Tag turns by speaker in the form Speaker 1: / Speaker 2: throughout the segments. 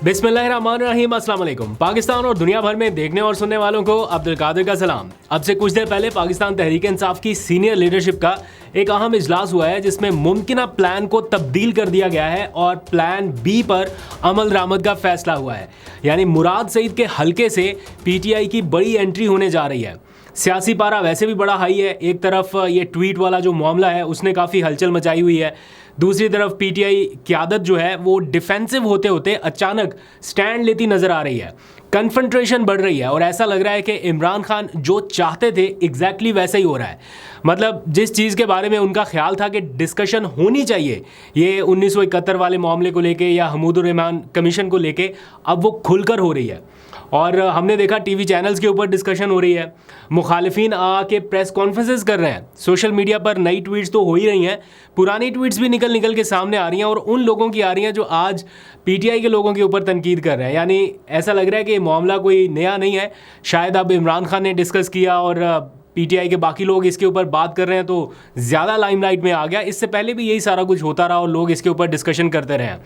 Speaker 1: बिस्मिल्लाहिर्रहमानिर्रहीम, अस्सलाम वालेकुम। पाकिस्तान और दुनिया भर में देखने और सुनने वालों को अब्दुल कादिर का सलाम। अब से कुछ देर पहले पाकिस्तान तहरीक इंसाफ की सीनियर लीडरशिप का एक अहम इजलास हुआ है, जिसमें मुमकिना प्लान को तब्दील कर दिया गया है और प्लान बी पर अमल दरामद का फैसला हुआ है। यानी मुराद सईद के हलके से पीटीआई की बड़ी एंट्री होने जा रही है। सियासी पारा वैसे भी बड़ा हाई है। एक तरफ ये ट्वीट वाला जो मामला है उसने काफ़ी हलचल मचाई हुई है, दूसरी तरफ पीटीआई क़यादत जो है वो डिफेंसिव होते होते अचानक स्टैंड लेती नज़र आ रही है। कन्फ्रंट्रेशन बढ़ रही है और ऐसा लग रहा है कि इमरान खान जो चाहते थे एग्जैक्टली वैसा ही हो रहा है। मतलब जिस चीज़ के बारे में उनका ख्याल था कि डिस्कशन होनी चाहिए, ये 1971 वाले मामले को लेके या हमीदुर रहमान कमीशन को लेके, अब वो खुलकर हो रही है। और हमने देखा टीवी चैनल्स के ऊपर डिस्कशन हो रही है, मुखालिफिन आके प्रेस कॉन्फ्रेंसेस कर रहे हैं, सोशल मीडिया पर नई ट्वीट्स तो हो ही रही हैं, पुरानी ट्वीट्स भी निकल के सामने आ रही हैं और उन लोगों की आ रही हैं जो आज पीटीआई के लोगों के ऊपर तनकीद कर रहे हैं। यानी ऐसा लग रहा है कि ये मामला कोई नया नहीं है, शायद अब इमरान खान ने डिस्कस किया और पीटीआई के बाकी लोग इसके ऊपर बात कर रहे हैं तो ज़्यादा लाइमलाइट में आ गया। इससे पहले भी यही सारा कुछ होता रहा और लोग इसके ऊपर डिस्कशन करते रहे हैं।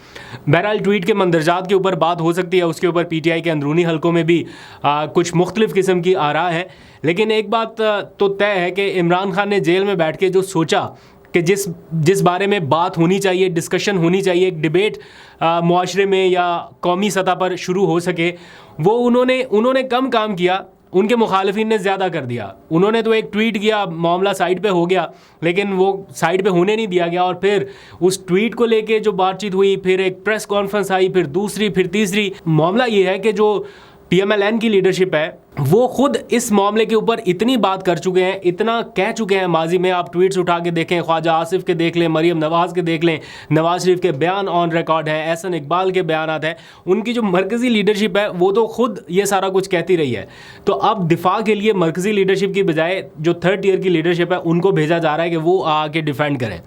Speaker 1: बहरहाल ट्वीट के मंदरजात के ऊपर बात हो सकती है, उसके ऊपर पीटीआई के अंदरूनी हलकों में भी कुछ मुख्तलिफ किस्म की आरा है। लेकिन एक बात तो तय है कि इमरान खान ने जेल में बैठ के जो सोचा कि जिस बारे में बात होनी चाहिए, डिस्कशन होनी चाहिए, एक डिबेट मुआशरे में या कौमी सतह पर शुरू हो सके, वो उन्होंने कम काम किया, उनके मुखालिफिन ने ज़्यादा कर दिया। उन्होंने तो एक ट्वीट किया, मामला साइड पे हो गया, लेकिन वो साइड पे होने नहीं दिया गया और फिर उस ट्वीट को लेके जो बातचीत हुई, फिर एक प्रेस कॉन्फ्रेंस आई, फिर दूसरी, फिर तीसरी। मामला ये है कि जो पीएमएलएन की लीडरशिप है वो खुद इस मामले के ऊपर इतनी बात कर चुके हैं, इतना कह चुके हैं माजी में। आप ट्वीट्स उठा के देखें, ख्वाजा आसिफ के देख लें, मरीम नवाज़ के देख लें, नवाज शरीफ के बयान ऑन रिकॉर्ड हैं, एहसन इकबाल के बयानात हैं, उनकी जो मरकज़ी लीडरशिप है वो तो खुद ये सारा कुछ कहती रही है। तो अब दिफा के लिए मरकज़ी लीडरशिप की बजाय जो थर्ड टियर की लीडरशिप है उनको भेजा जा रहा है कि वो आके डिफेंड करें।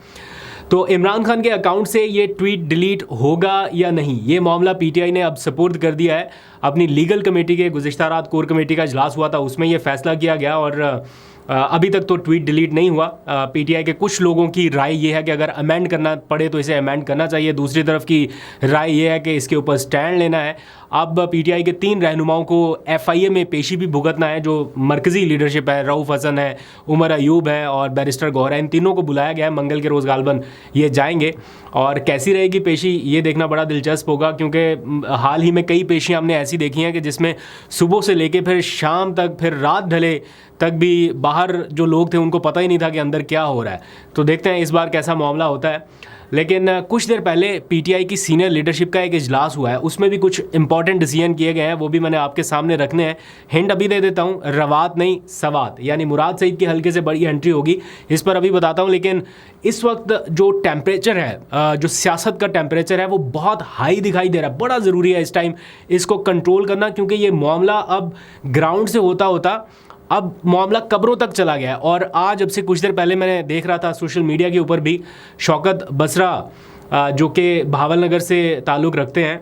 Speaker 1: तो इमरान खान के अकाउंट से ये ट्वीट डिलीट होगा या नहीं, ये मामला पीटीआई ने अब सपुर्द कर दिया है अपनी लीगल कमेटी के। गुज़िश्ता रात कोर कमेटी का इजलास हुआ था, उसमें ये फैसला किया गया और अभी तक तो ट्वीट डिलीट नहीं हुआ। पीटीआई के कुछ लोगों की राय ये है कि अगर अमेंड करना पड़े तो इसे अमेंड करना चाहिए, दूसरी तरफ की राय ये है कि इसके ऊपर स्टैंड लेना है। अब पीटीआई के 3 रहनुमाओं को एफआईए में पेशी भी भुगतना है। जो मरकज़ी लीडरशिप है, रऊफ़ हसन है, उमर अयूब है और बैरिस्टर गौहर है, इन तीनों को बुलाया गया है। मंगल के रोज़ गालबन ये जाएंगे और कैसी रहेगी पेशी ये देखना बड़ा दिलचस्प होगा, क्योंकि हाल ही में कई पेशियाँ हमने ऐसी देखी हैं कि जिसमें सुबह से लेके फिर शाम तक, फिर रात ढले तक भी बाहर जो लोग थे उनको पता ही नहीं था कि अंदर क्या हो रहा है। तो देखते हैं इस बार कैसा मामला होता है। लेकिन कुछ देर पहले पीटीआई की सीनियर लीडरशिप का एक इजलास हुआ है, उसमें भी कुछ इंपॉर्टेंट डिसीजन किए गए हैं, वो भी मैंने आपके सामने रखने हैं। हिंट अभी दे देता हूँ, रवात नहीं सवात, यानी मुराद सईद के हल्के से बड़ी एंट्री होगी, इस पर अभी बताता हूँ। लेकिन इस वक्त जो टेम्परेचर है, जो सियासत का टेम्परेचर है वो बहुत हाई दिखाई दे रहा है। बड़ा ज़रूरी है इस टाइम इसको कंट्रोल करना, क्योंकि ये मामला अब ग्राउंड से होता होता अब मामला कब्रों तक चला गया है। और आज अब से कुछ देर पहले मैंने देख रहा था सोशल मीडिया के ऊपर भी, शौकत बसरा जो कि भावल नगर से ताल्लुक़ रखते हैं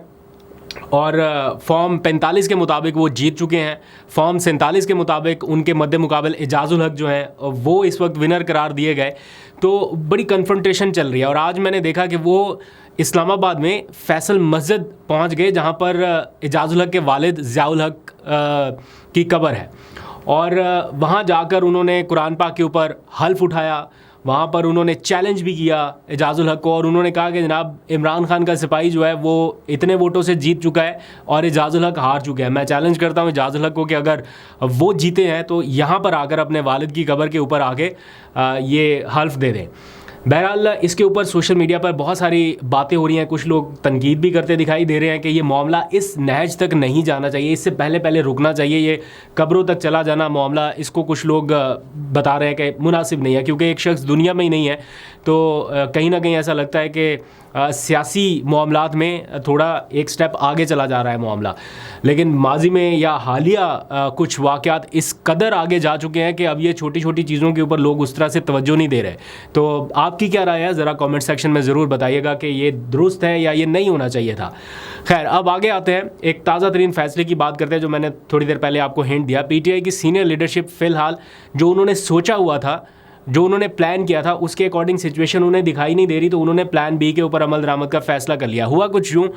Speaker 1: और फॉर्म 45 के मुताबिक वो जीत चुके हैं, फॉर्म 47 के मुताबिक उनके मद्दे मुकाबल एजाजुल हक जो हैं वो इस वक्त विनर करार दिए गए। तो बड़ी कन्फ्रंटेशन चल रही है और आज मैंने देखा कि वो इस्लामाबाद में फैसल मस्जिद पहुंच गए, जहां पर एजाजुल हक के वालिद ज़ियाउल हक की कब्र है और वहाँ जाकर उन्होंने कुरान पाक के ऊपर हल्फ उठाया। वहाँ पर उन्होंने चैलेंज भी किया एजाजुल हक को और उन्होंने कहा कि जनाब इमरान खान का सिपाही जो है वो इतने वोटों से जीत चुका है और एजाजुल हक हार चुके हैं। मैं चैलेंज करता हूँ एजाजुल हक को कि अगर वो जीते हैं तो यहाँ पर आकर अपने वालिद की कब्र के ऊपर आके ये हल्फ दे दें। बहरहाल इसके ऊपर सोशल मीडिया पर बहुत सारी बातें हो रही हैं, कुछ लोग तनकीद भी करते दिखाई दे रहे हैं कि ये मामला इस नहज तक नहीं जाना चाहिए, इससे पहले रुकना चाहिए, ये कब्रों तक चला जाना मामला, इसको कुछ लोग बता रहे हैं कि मुनासिब नहीं है, क्योंकि एक शख्स दुनिया में ही नहीं है। तो कहीं ना कहीं ऐसा लगता है कि सियासी मामलात में थोड़ा एक स्टेप आगे चला जा रहा है मामला। लेकिन माजी में या हालिया कुछ वाक़यात इस कदर आगे जा चुके हैं कि अब ये छोटी छोटी चीज़ों के ऊपर लोग उस तरह से तवज्जो नहीं दे रहे। तो आपकी क्या राय है, ज़रा कमेंट सेक्शन में ज़रूर बताइएगा कि ये दुरुस्त है या ये नहीं होना चाहिए था। खैर, अब आगे आते हैं, एक ताज़ा तरीन फैसले की बात करते हैं जो मैंने थोड़ी देर पहले आपको हिंट दिया। पीटीआई की सीनियर लीडरशिप फ़िलहाल जो उन्होंने सोचा हुआ था जो उन्होंने प्लान किया था उसके अकॉर्डिंग सिचुएशन उन्हें दिखाई नहीं दे रही, तो उन्होंने प्लान बी के ऊपर अमल दरामद का फैसला कर लिया। हुआ कुछ यूँ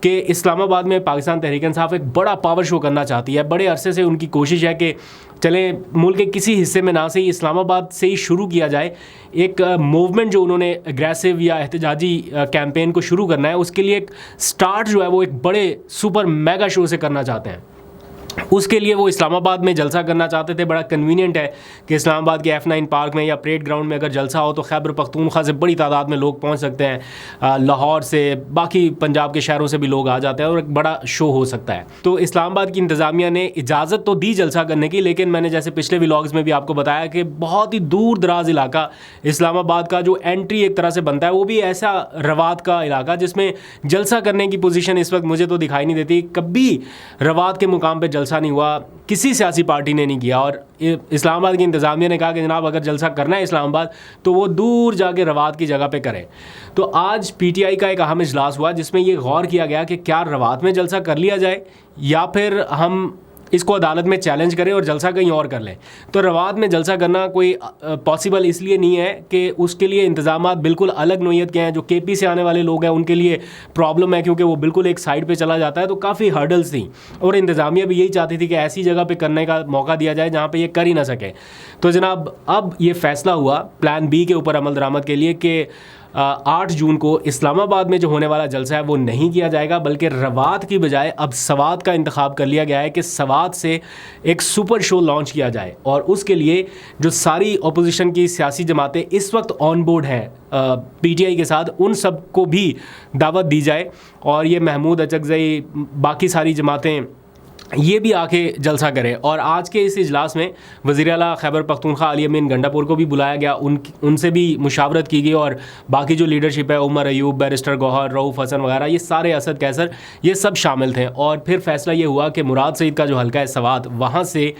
Speaker 1: कि इस्लामाबाद में पाकिस्तान तहरीक इंसाफ एक बड़ा पावर शो करना चाहती है। बड़े अरसे से उनकी कोशिश है कि चले मुल्क के किसी हिस्से में ना से ही इस्लामाबाद से ही शुरू किया जाए एक मूवमेंट, जो उन्होंने एग्रेसिव या एहतजाजी कैंपेन को शुरू करना है, उसके लिए एक स्टार्ट जो है वो एक बड़े सुपर मेगा शो से करना चाहते हैं। उसके लिए वो इस्लामाबाद में जलसा करना चाहते थे। बड़ा कन्वीनियंट है कि इस्लामाबाद के F9 पार्क में या परेड ग्राउंड में अगर जलसा हो तो खैबर पख्तूनख्वा से बड़ी तादाद में लोग पहुंच सकते हैं, लाहौर से, बाकी पंजाब के शहरों से भी लोग आ जाते हैं और एक बड़ा शो हो सकता है। तो इस्लामाबाद की इंतज़ामिया ने इजाज़त तो दी जलसा करने की, लेकिन मैंने जैसे पिछले व्लॉग्स में भी आपको बताया कि बहुत ही दूर दराज इलाका इस्लामाबाद का जो एंट्री एक तरह से बनता है, वो भी ऐसा रवात का इलाका जिसमें जलसा करने की पोजीशन इस वक्त मुझे तो दिखाई नहीं देती। कभी रवात के मुकाम पर जलसा नहीं हुआ, किसी सियासी पार्टी ने नहीं किया। और इस्लामाबाद की इंतज़ामिया ने कहा कि जनाब अगर जलसा करना है इस्लामाबाद तो वो दूर जाके रवात की जगह पे करें। तो आज PTI का एक अहम इजलास हुआ जिसमें ये गौर किया गया कि क्या रवात में जलसा कर लिया जाए या फिर हम इसको अदालत में चैलेंज करें और जलसा कहीं और कर लें। तो रवात में जलसा करना कोई पॉसिबल इसलिए नहीं है कि उसके लिए इंतज़ामात बिल्कुल अलग नोयत के हैं। जो KP से आने वाले लोग हैं उनके लिए प्रॉब्लम है क्योंकि वो बिल्कुल एक साइड पे चला जाता है, तो काफ़ी हर्डल्स थी और इंतज़ामिया भी यही चाहती थी कि ऐसी जगह पे करने का मौका दिया जाए जहाँ पर ये कर ही ना सके। तो जनाब अब ये फ़ैसला हुआ प्लान B के ऊपर अमल दरामद के लिए कि 8 जून को इस्लामाबाद में जो होने वाला जलसा है वो नहीं किया जाएगा, बल्कि रवात की बजाय अब सवात का इंतखाब कर लिया गया है कि सवात से एक सुपर शो लॉन्च किया जाए। और उसके लिए जो सारी अपोजिशन की सियासी जमातें इस वक्त ऑन बोर्ड हैं PTI के साथ, उन सब को भी दावत दी जाए और ये महमूद अचकज़ई, बाकी सारी जमातें ये भी आके जलसा करें। और आज के इस इजलास में वज़ीर आला खैबर पख्तूनख्वा अली अमीन गंडापुर को भी बुलाया गया, उनसे भी मुशावरत की गई और बाकी जो लीडरशिप है, उमर अयूब, बैरिस्टर गौहर, रऊफ़ हसन वगैरह, ये सारे, असद कैसर, ये सब शामिल थे। और फिर फैसला ये हुआ कि मुराद सईद का जो हल्का है सवात, वहाँ से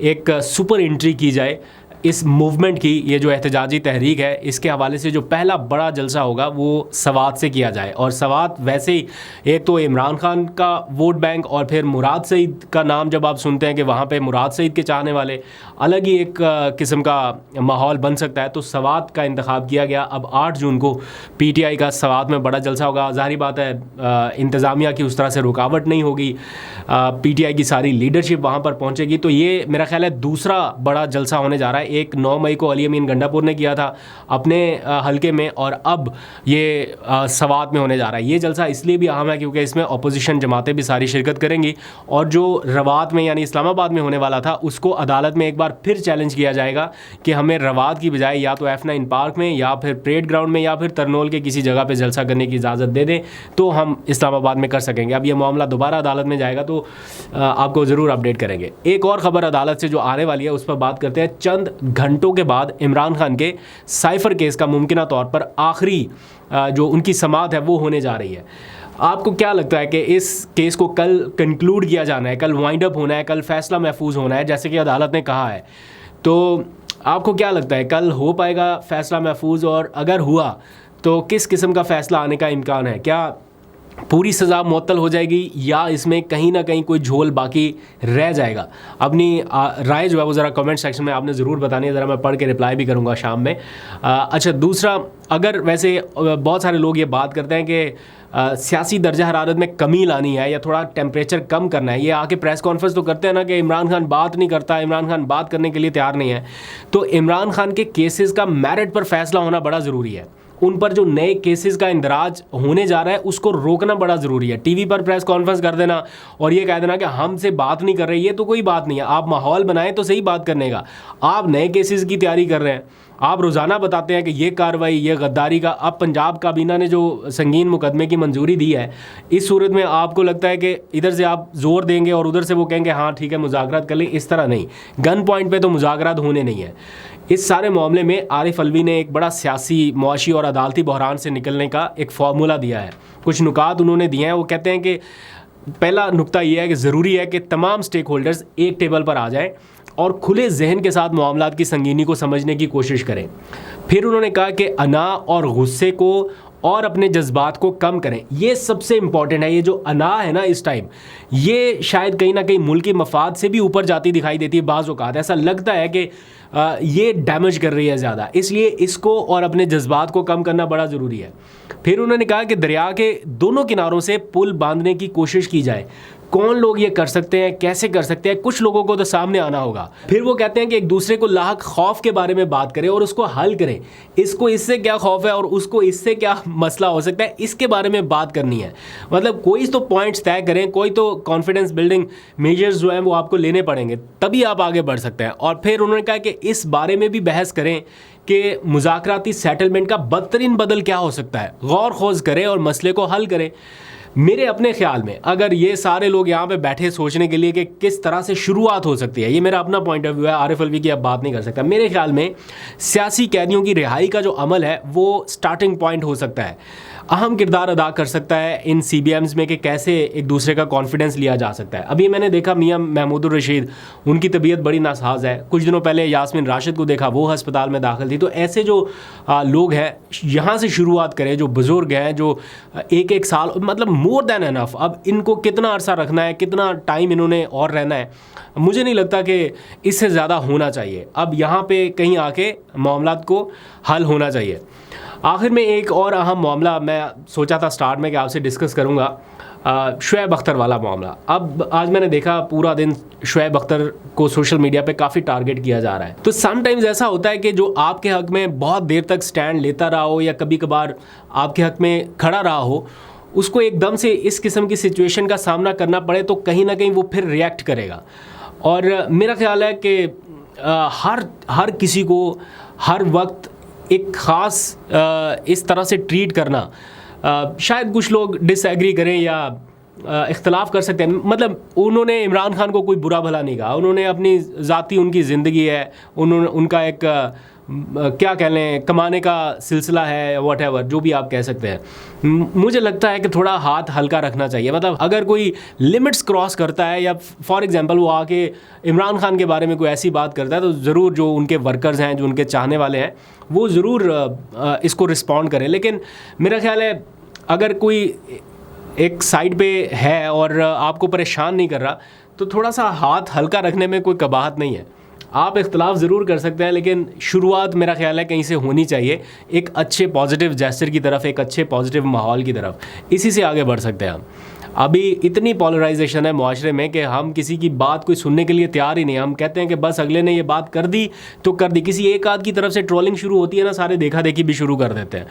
Speaker 1: एक सुपर एंट्री की जाए इस मूवमेंट की। ये जो एहतजाजी तहरीक है इसके हवाले से जो पहला बड़ा जलसा होगा वो सवात से किया जाए। और सवात वैसे ही एक तो इमरान खान का वोट बैंक और फिर मुराद सईद का नाम जब आप सुनते हैं कि वहाँ पे मुराद सईद के चाहने वाले, अलग ही एक किस्म का माहौल बन सकता है। तो सवात का इंतखाब किया गया। अब 8 जून को PTI का सवात में बड़ा जलसा होगा। ज़ाहिर बात है इंतज़ामिया की उस तरह से रुकावट नहीं होगी, PTI की सारी लीडरशिप वहाँ पर पहुँचेगी। तो ये मेरा ख्याल है दूसरा बड़ा जलसा होने जा रहा है। एक 9 मई को अली अमीन गंडापुर ने किया था अपने हलके में, और अब ये सवात में होने जा रहा है। ये जलसा इसलिए भी अहम है क्योंकि इसमें अपोजिशन जमातें भी सारी शिरकत करेंगी और जो रवात में यानी इस्लामाबाद में होने वाला था उसको अदालत में एक बार फिर चैलेंज किया जाएगा कि हमें रवात की बजाय या तो F9 पार्क में या फिर परेड ग्राउंड में या फिर तरनोल के किसी जगह पर जलसा करने की इजाज़त दे दें तो हम इस्लामाबाद में कर सकेंगे। अब ये मामला दोबारा अदालत में जाएगा तो आपको ज़रूर अपडेट करेंगे। एक और ख़बर अदालत से जो आने वाली है उस पर बात करते हैं। चंद घंटों के बाद इमरान खान के साइफर केस का मुमकिना तौर पर आखिरी जो उनकी समाअत है वो होने जा रही है। आपको क्या लगता है कि इस केस को कल कंक्लूड किया जाना है, कल वाइंड अप होना है, कल फैसला महफूज होना है जैसे कि अदालत ने कहा है? तो आपको क्या लगता है कल हो पाएगा फैसला महफूज, और अगर हुआ तो किस किस्म का फ़ैसला आने का इम्कान है? क्या पूरी सज़ा मुअत्तल हो जाएगी या इसमें कहीं ना कहीं कोई झोल बाकी रह जाएगा? अपनी राय जो है वो ज़रा कमेंट सेक्शन में आपने ज़रूर बतानी है, ज़रा मैं पढ़ के रिप्लाई भी करूँगा शाम में। अच्छा, दूसरा, अगर वैसे बहुत सारे लोग ये बात करते हैं कि सियासी दर्जा हरारत में कमी लानी है या थोड़ा टेम्परेचर कम करना है, ये आके प्रेस कॉन्फ्रेंस तो करते हैं ना कि इमरान खान बात नहीं करता, इमरान खान बात करने के लिए तैयार नहीं है। तो इमरान खान के केसेस का मेरिट पर फैसला होना बड़ा ज़रूरी है। उन पर जो नए केसेस का इंदराज होने जा रहा है उसको रोकना बड़ा ज़रूरी है। टीवी पर प्रेस कॉन्फ्रेंस कर देना और ये कह देना कि हमसे बात नहीं कर रही है तो कोई बात नहीं है। आप माहौल बनाएं तो सही बात करने का। आप नए केसेस की तैयारी कर रहे हैं, आप रोज़ाना बताते हैं कि ये कार्रवाई, ये गद्दारी का। अब पंजाब काबीना ने जो संगीन मुकदमे की मंजूरी दी है, इस सूरत में आपको लगता है कि इधर से आप ज़ोर देंगे और उधर से वो कहेंगे हाँ ठीक है मुज़ाकरात कर लें? इस तरह नहीं, गन पॉइंट पे तो मुज़ाकरात होने नहीं है। इस सारे मामले में आरिफ अलवी ने एक बड़ा सियासी, मुआशी और अदालती बहरान से निकलने का एक फार्मूला दिया है। कुछ नुकात उन्होंने दिए हैं। वो कहते हैं कि पहला नुक्ता ये है कि ज़रूरी है कि तमाम स्टेक होल्डर्स एक टेबल पर आ जाएं और खुले जहन के साथ मामलात की संगीनी को समझने की कोशिश करें। फिर उन्होंने कहा कि अना और गुस्से को और अपने जज्बात को कम करें। ये सबसे इम्पॉर्टेंट है। ये जो अना है ना इस टाइम, ये शायद कहीं ना कहीं मुल्क के मफाद से भी ऊपर जाती दिखाई देती है। बाज़ औक़ात ऐसा लगता है कि ये डैमेज कर रही है ज़्यादा, इसलिए इसको और अपने जज्बात को कम करना बड़ा ज़रूरी है। फिर उन्होंने कहा कि दरिया के दोनों किनारों से पुल बांधने की कोशिश की जाए। कौन लोग ये कर सकते हैं, कैसे कर सकते हैं, कुछ लोगों को तो सामने आना होगा। फिर वो कहते हैं कि एक दूसरे को लाक खौफ के बारे में बात करें और उसको हल करें। इसको इससे क्या खौफ है और उसको इससे क्या मसला हो सकता है, इसके बारे में बात करनी है। मतलब कोई तो पॉइंट्स तय करें, कोई तो कॉन्फिडेंस बिल्डिंग मेजर्स जो हैं वो आपको लेने पड़ेंगे, तभी आप आगे बढ़ सकते हैं। और फिर उन्होंने कहा कि इस बारे में भी बहस करें कि मुज़ाकराती सेटलमेंट का बदतरीन बदल क्या हो सकता है, गौर खोज करें और मसले को हल करें। मेरे अपने ख्याल में अगर ये सारे लोग यहाँ पे बैठे सोचने के लिए कि किस तरह से शुरुआत हो सकती है, ये मेरा अपना पॉइंट ऑफ व्यू है, आरिफ अलवी की अब बात नहीं कर सकता। मेरे ख्याल में सियासी कैदियों की रिहाई का जो अमल है वो स्टार्टिंग पॉइंट हो सकता है, अहम किरदार अदा कर सकता है इन CBMs में कि कैसे एक दूसरे का कॉन्फिडेंस लिया जा सकता है। अभी मैंने देखा मियां महमूदुर रशीद, उनकी तबीयत बड़ी नासाज है। कुछ दिनों पहले यास्मीन राशिद को देखा, वो अस्पताल में दाखिल थी। तो ऐसे जो लोग हैं यहाँ से शुरुआत करें, जो बुज़ुर्ग हैं, जो एक साल, मतलब मोर देन एनफ। अब इनको कितना अरसा रखना है, कितना टाइम इन्होंने और रहना है, मुझे नहीं लगता कि इससे ज़्यादा होना चाहिए। अब यहाँ पे कहीं आके मामलात को हल होना चाहिए। आखिर में एक और अहम मामला मैं सोचा था स्टार्ट में कि आपसे डिस्कस करूँगा, शुएब अख्तर वाला मामला। अब आज मैंने देखा पूरा दिन शुएब अख्तर को सोशल मीडिया पे काफ़ी टारगेट किया जा रहा है। तो समटाइम्स ऐसा होता है कि जो आपके हक़ में बहुत देर तक स्टैंड लेता रहा हो या कभी कभार आपके हक़ में खड़ा रहा हो, उसको एकदम से इस किस्म की सिचुएशन का सामना करना पड़े तो कहीं ना कहीं वो फिर रिएक्ट करेगा। और मेरा ख्याल है कि हर किसी को हर वक्त एक ख़ास इस तरह से ट्रीट करना, शायद कुछ लोग डिसएग्री करें या इख्तलाफ कर सकते हैं। मतलब उन्होंने इमरान खान को कोई बुरा भला नहीं कहा, उन्होंने अपनी ज़ाती, उनकी ज़िंदगी है, उनका एक क्या कह लें कमाने का सिलसिला है, व्हाटएवर जो भी आप कह सकते हैं। मुझे लगता है कि थोड़ा हाथ हल्का रखना चाहिए। मतलब अगर कोई लिमिट्स क्रॉस करता है या फॉर एग्जांपल वो आके इमरान खान के बारे में कोई ऐसी बात करता है, तो ज़रूर जो उनके वर्कर्स हैं, जो उनके चाहने वाले हैं, वो ज़रूर इसको रिस्पॉन्ड करें। लेकिन मेरा ख्याल है अगर कोई एक साइड पे है और आपको परेशान नहीं कर रहा, तो थोड़ा सा हाथ हल्का रखने में कोई कबाहत नहीं है। आप इख्तलाफ ज़रूर कर सकते हैं, लेकिन शुरुआत मेरा ख्याल है कहीं से होनी चाहिए, एक अच्छे पॉजिटिव जेस्चर की तरफ, एक अच्छे पॉजिटिव माहौल की तरफ। इसी से आगे बढ़ सकते हैं हम। अभी इतनी पॉलराइजेशन है माशरे में कि हम किसी की बात कोई सुनने के लिए तैयार ही नहीं। हम कहते हैं कि बस अगले ने ये बात कर दी तो कर दी। किसी एक आध की तरफ से ट्रोलिंग शुरू होती है ना, सारे देखा देखी भी शुरू कर देते हैं।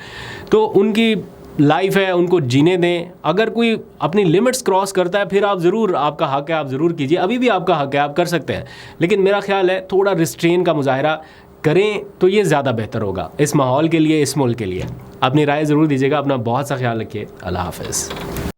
Speaker 1: तो उनकी लाइफ है, उनको जीने दें। अगर कोई अपनी लिमिट्स क्रॉस करता है, फिर आप ज़रूर, आपका हक़ है, आप ज़रूर कीजिए। अभी भी आपका हक़ है, आप कर सकते हैं। लेकिन मेरा ख्याल है थोड़ा रिस्ट्रेन का मुजाहरा करें तो ये ज़्यादा बेहतर होगा इस माहौल के लिए, इस मुल्क के लिए। अपनी राय ज़रूर दीजिएगा। अपना बहुत सा ख्याल रखिए। अल्लाह हाफ़िज़।